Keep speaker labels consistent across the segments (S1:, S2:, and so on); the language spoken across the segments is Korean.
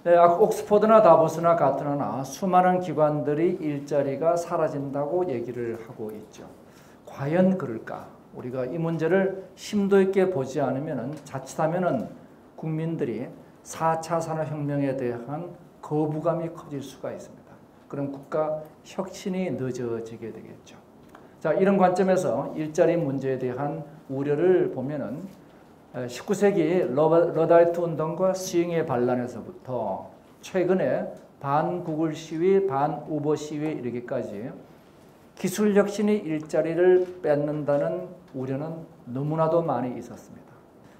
S1: 네, 옥스퍼드나 다보스나 가트너나 수많은 기관들이 일자리가 사라진다고 얘기를 하고 있죠. 과연 그럴까? 우리가 이 문제를 심도 있게 보지 않으면 자칫하면 국민들이 4차 산업혁명에 대한 거부감이 커질 수가 있습니다. 그럼 국가 혁신이 늦어지게 되겠죠. 자, 이런 관점에서 일자리 문제에 대한 우려를 보면은 19세기 러다이트 운동과 스윙의 반란에서부터 최근에 반구글 시위, 반우버 시위에 이르기까지 기술 혁신이 일자리를 뺏는다는 우려는 너무나도 많이 있었습니다.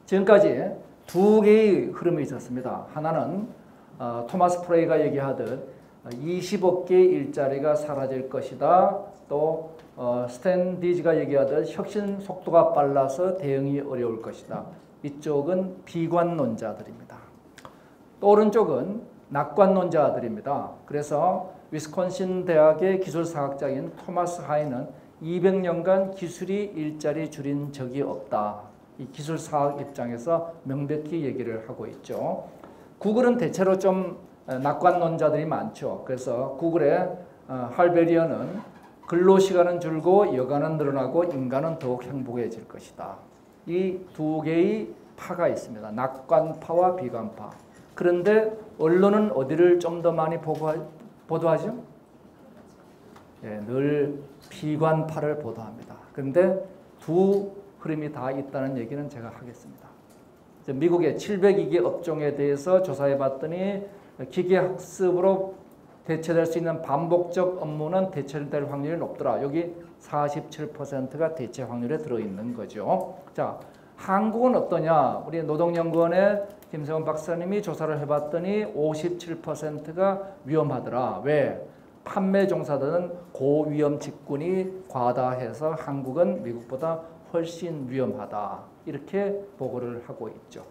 S1: 지금까지 두 개의 흐름이 있었습니다. 하나는 토마스 프레이가 얘기하듯 20억 개의 일자리가 사라질 것이다. 또 스탠 디지가 얘기하듯 혁신 속도가 빨라서 대응이 어려울 것이다. 이쪽은 비관론자들입니다. 또 오른쪽은 낙관론자들입니다. 그래서 위스콘신 대학의 기술사학자인 토마스 하이는 200년간 기술이 일자리 줄인 적이 없다. 이 기술사학 입장에서 명백히 얘기를 하고 있죠. 구글은 대체로 좀 낙관론자들이 많죠. 그래서 구글의 할베리언은 근로시간은 줄고 여가는 늘어나고 인간은 더욱 행복해질 것이다. 이 두 개의 파가 있습니다. 낙관파와 비관파. 그런데 언론은 어디를 좀 더 많이 보도하죠? 예, 늘 비관파를 보도합니다. 그런데 두 흐름이 다 있다는 얘기는 제가 하겠습니다. 미국의 702개 업종에 대해서 조사해 봤더니 기계학습으로 대체될 수 있는 반복적 업무는 대체될 확률이 높더라. 여기 47%가 대체 확률에 들어있는 거죠. 자, 한국은 어떠냐? 우리 노동연구원의 김세원 박사님이 조사를 해봤더니 57%가 위험하더라. 왜? 판매 종사들은 고위험 직군이 과다해서 한국은 미국보다 훨씬 위험하다. 이렇게 보고를 하고 있죠.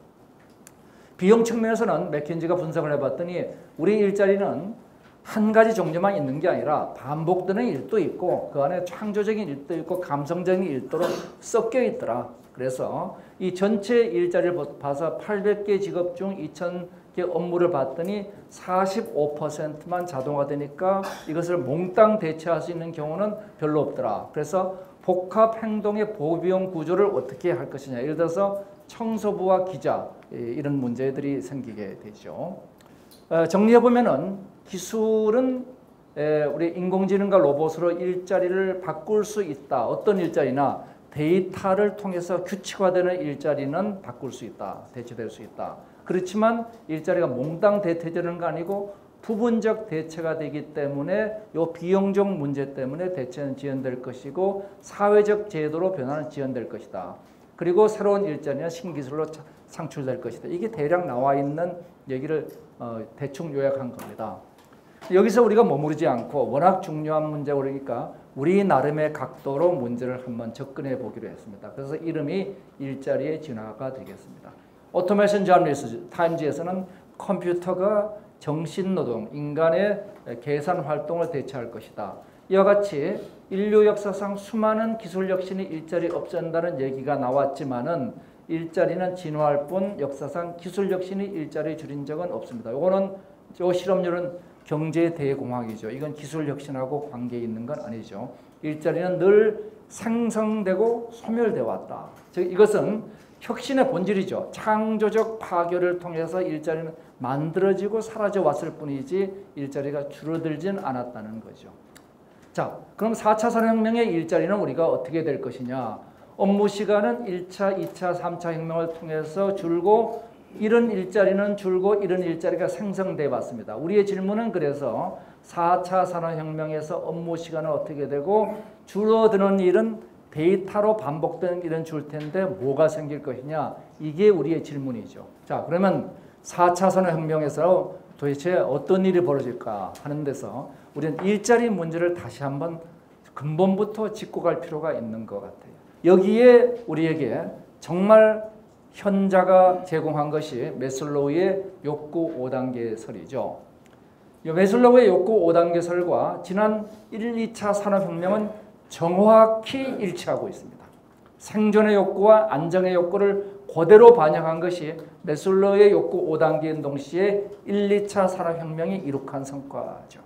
S1: 비용 측면에서는 맥킨지가 분석을 해봤더니 우리 일자리는 한 가지 종류만 있는 게 아니라 반복되는 일도 있고 그 안에 창조적인 일도 있고 감성적인 일도로 섞여 있더라. 그래서 이 전체 일자리를 봐서 800개 직업 중 2000개 업무를 봤더니 45%만 자동화되니까 이것을 몽땅 대체할 수 있는 경우는 별로 없더라. 그래서 복합 행동의 보비용 구조를 어떻게 할 것이냐. 예를 들어서 청소부와 기자 이런 문제들이 생기게 되죠. 정리해보면은 기술은 우리 인공지능과 로봇으로 일자리를 바꿀 수 있다. 어떤 일자리나 데이터를 통해서 규칙화되는 일자리는 바꿀 수 있다. 대체될 수 있다. 그렇지만 일자리가 몽땅 대체되는 거 아니고 부분적 대체가 되기 때문에 이 비용적 문제 때문에 대체는 지연될 것이고 사회적 제도로 변화는 지연될 것이다. 그리고 새로운 일자리는 신기술로 창출될 것이다. 이게 대략 나와 있는 얘기를 대충 요약한 겁니다. 여기서 우리가 머무르지 않고 워낙 중요한 문제고 그러니까 우리 나름의 각도로 문제를 한번 접근해 보기로 했습니다. 그래서 이름이 일자리의 진화가 되겠습니다. 오토메이션 저널리스트 타임즈에서는 컴퓨터가 정신노동, 인간의 계산 활동을 대체할 것이다. 이와 같이 인류 역사상 수많은 기술 혁신이 일자리 없앤다는 얘기가 나왔지만은 일자리는 진화할 뿐 역사상 기술 혁신이 일자리 줄인 적은 없습니다. 요거는 요 실업률은 경제 대공황이죠. 이건 기술 혁신하고 관계 있는 건 아니죠. 일자리는 늘 생성되고 소멸되어 왔다. 즉 이것은 혁신의 본질이죠. 창조적 파괴를 통해서 일자리는 만들어지고 사라져 왔을 뿐이지 일자리가 줄어들진 않았다는 거죠. 자, 그럼 4차 산업혁명의 일자리는 우리가 어떻게 될 것이냐. 업무 시간은 1차, 2차, 3차 혁명을 통해서 줄고 이런 일자리는 줄고 이런 일자리가 생성돼 왔습니다. 우리의 질문은 그래서 4차 산업혁명에서 업무 시간은 어떻게 되고 줄어드는 일은 데이터로 반복되는 일은 줄 텐데 뭐가 생길 것이냐. 이게 우리의 질문이죠. 자, 그러면 4차 산업혁명에서 도대체 어떤 일이 벌어질까 하는 데서 우리는 일자리 문제를 다시 한번 근본부터 짚고 갈 필요가 있는 것 같아요. 여기에 우리에게 정말 현자가 제공한 것이 매슬로우의 욕구 5단계설이죠. 이 매슬로우의 욕구 5단계설과 지난 1, 2차 산업혁명은 정확히 일치하고 있습니다. 생존의 욕구와 안정의 욕구를 그대로 반영한 것이 매슬로우의 욕구 5단계인 동시에 1, 2차 산업혁명이 이룩한 성과죠.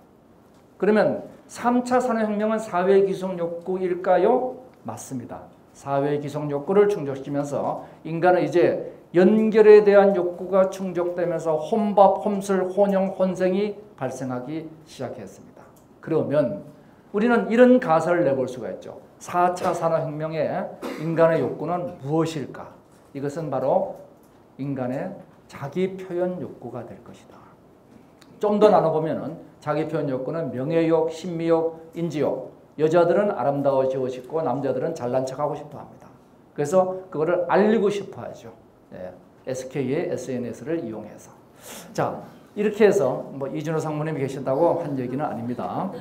S1: 그러면 3차 산업혁명은 사회 기성 욕구일까요? 맞습니다. 사회 기성 욕구를 충족시키면서 인간은 이제 연결에 대한 욕구가 충족되면서 혼밥, 혼술, 혼영, 혼생이 발생하기 시작했습니다. 그러면 우리는 이런 가설을 내볼 수가 있죠. 4차 산업혁명의 인간의 욕구는 무엇일까? 이것은 바로 인간의 자기 표현 욕구가 될 것이다. 좀 더 나눠보면 자기 표현 욕구는 명예욕, 신미욕, 인지욕. 여자들은 아름다워지고 싶고 남자들은 잘난 척하고 싶어 합니다. 그래서 그거를 알리고 싶어 하죠. SK의 SNS를 이용해서. 자, 이렇게 해서 뭐 이준호 상무님이 계신다고 한 얘기는 아닙니다.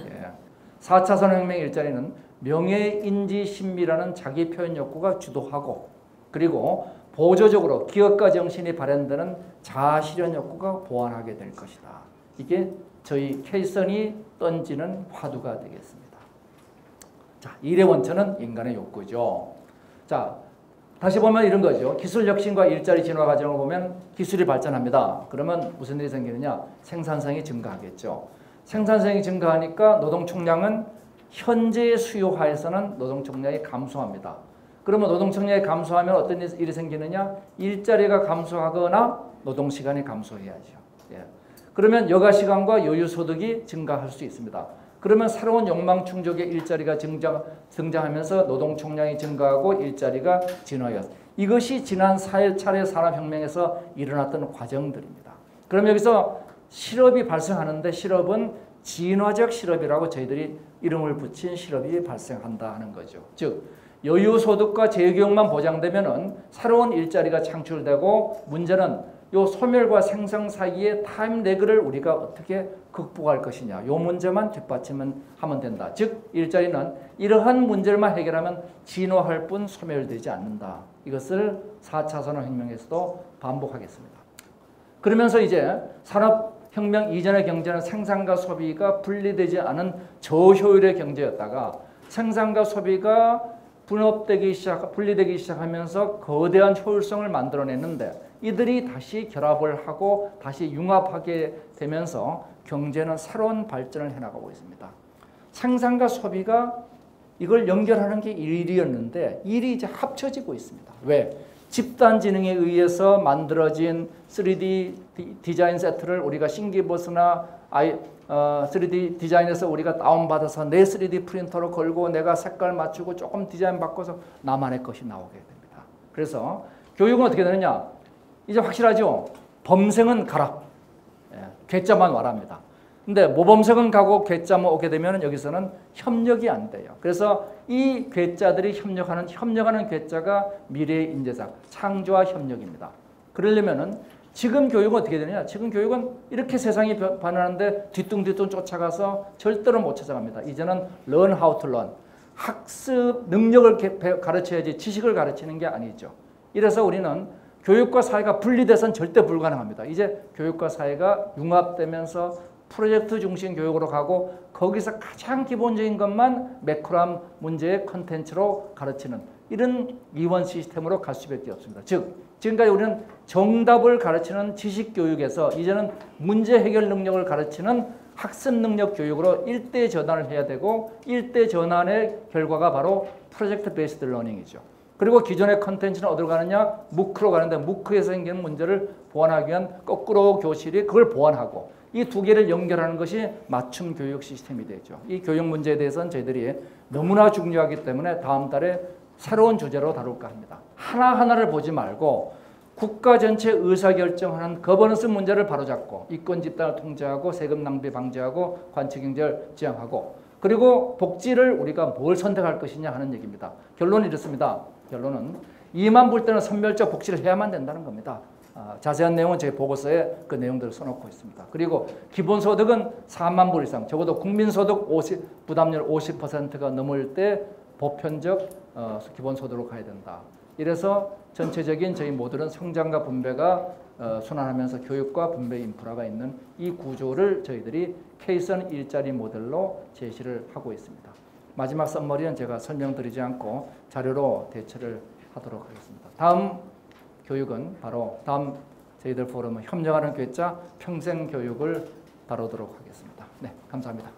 S1: 4차 산업혁명 일자리는 명예, 인지, 신미라는 자기 표현 욕구가 주도하고 그리고 보조적으로 기업가 정신이 발현되는 자아실현 욕구가 보완하게 될 것이다. 이게 저희 K선이 던지는 화두가 되겠습니다. 자, 일의 원천은 인간의 욕구죠. 자, 다시 보면 이런 거죠. 기술 혁신과 일자리 진화 과정을 보면 기술이 발전합니다. 그러면 무슨 일이 생기느냐? 생산성이 증가하겠죠. 생산성이 증가하니까 노동 총량은 현재의 수요 하에서는 노동 총량이 감소합니다. 그러면 노동 총량이 감소하면 어떤 일이 생기느냐? 일자리가 감소하거나 노동 시간이 감소해야죠. 그러면 여가 시간과 여유 소득이 증가할 수 있습니다. 그러면 새로운 욕망 충족의 일자리가 등장하면서 노동 총량이 증가하고 일자리가 진화했습니다. 이것이 지난 4차례 산업혁명에서 일어났던 과정들입니다. 그럼 여기서 실업이 발생하는데 실업은 진화적 실업이라고 저희들이 이름을 붙인 실업이 발생한다 하는 거죠. 즉 여유소득과 재교육만 보장되면 새로운 일자리가 창출되고 문제는 요 소멸과 생성 사이의 타임 레그를 우리가 어떻게 극복할 것이냐. 요 문제만 뒷받침하면 된다. 즉 일자리는 이러한 문제만 해결하면 진화할 뿐 소멸되지 않는다. 이것을 4차 산업혁명에서도 반복하겠습니다. 그러면서 이제 산업혁명 이전의 경제는 생산과 소비가 분리되지 않은 저효율의 경제였다가 생산과 소비가 분리되기 시작하면서 거대한 효율성을 만들어냈는데 이들이 다시 결합을 하고 다시 융합하게 되면서 경제는 새로운 발전을 해나가고 있습니다. 생산과 소비가 이걸 연결하는 게 일이었는데 일이 이제 합쳐지고 있습니다. 왜? 집단지능에 의해서 만들어진 3D 디자인 세트를 우리가 싱기버스나 3D 디자인에서 우리가 다운받아서 내 3D 프린터로 걸고 내가 색깔 맞추고 조금 디자인 바꿔서 나만의 것이 나오게 됩니다. 그래서 교육은 어떻게 되느냐? 이제 확실하죠? 범생은 가라. 괴짜만 와랍니다. 근데 모범생은 가고 괴짜만 오게 되면 여기서는 협력이 안 돼요. 그래서 이 괴짜들이 협력하는 괴짜가 미래의 인재상, 창조와 협력입니다. 그러려면은 지금 교육은 어떻게 되느냐? 지금 교육은 이렇게 세상이 변하는데 뒤뚱뒤뚱 쫓아가서 절대로 못 찾아갑니다. 이제는 learn how to learn. 학습 능력을 가르쳐야지 지식을 가르치는 게 아니죠. 이래서 우리는 교육과 사회가 분리돼서는 절대 불가능합니다. 이제 교육과 사회가 융합되면서 프로젝트 중심 교육으로 가고 거기서 가장 기본적인 것만 매크로한 문제의 컨텐츠로 가르치는 이런 이원 시스템으로 갈 수밖에 없습니다. 즉 지금까지 우리는 정답을 가르치는 지식교육에서 이제는 문제 해결 능력을 가르치는 학습 능력 교육으로 일대 전환을 해야 되고 일대 전환의 결과가 바로 프로젝트 베이스드 러닝이죠. 그리고 기존의 컨텐츠는 어디로 가느냐? 무크로 가는데 무크에서 생기는 문제를 보완하기 위한 거꾸로 교실이 그걸 보완하고 이 두 개를 연결하는 것이 맞춤 교육 시스템이 되죠. 이 교육 문제에 대해서는 저희들이 너무나 중요하기 때문에 다음 달에 새로운 주제로 다룰까 합니다. 하나하나를 보지 말고 국가 전체 의사결정하는 거버넌스 문제를 바로잡고 이권 집단을 통제하고 세금 낭비 방지하고 관치경제를 지향하고 그리고 복지를 우리가 뭘 선택할 것이냐 하는 얘기입니다. 결론은 이렇습니다. 결론은 이만 볼 때는 선별적 복지를 해야만 된다는 겁니다. 자세한 내용은 제 보고서에 그 내용들을 써놓고 있습니다. 그리고 기본소득은 4만 불 이상, 적어도 국민소득 부담률 50%가 넘을 때 보편적 기본소득으로 가야 된다. 이래서 전체적인 저희 모듈은 성장과 분배가 순환하면서 교육과 분배 인프라가 있는 이 구조를 저희들이 K선 일자리 모델로 제시를 하고 있습니다. 마지막 썸머리는 제가 설명드리지 않고 자료로 대체를 하도록 하겠습니다. 다음 교육은 바로 다음 저희들 포럼은 협력하는 교육자 평생 교육을 다루도록 하겠습니다. 네, 감사합니다.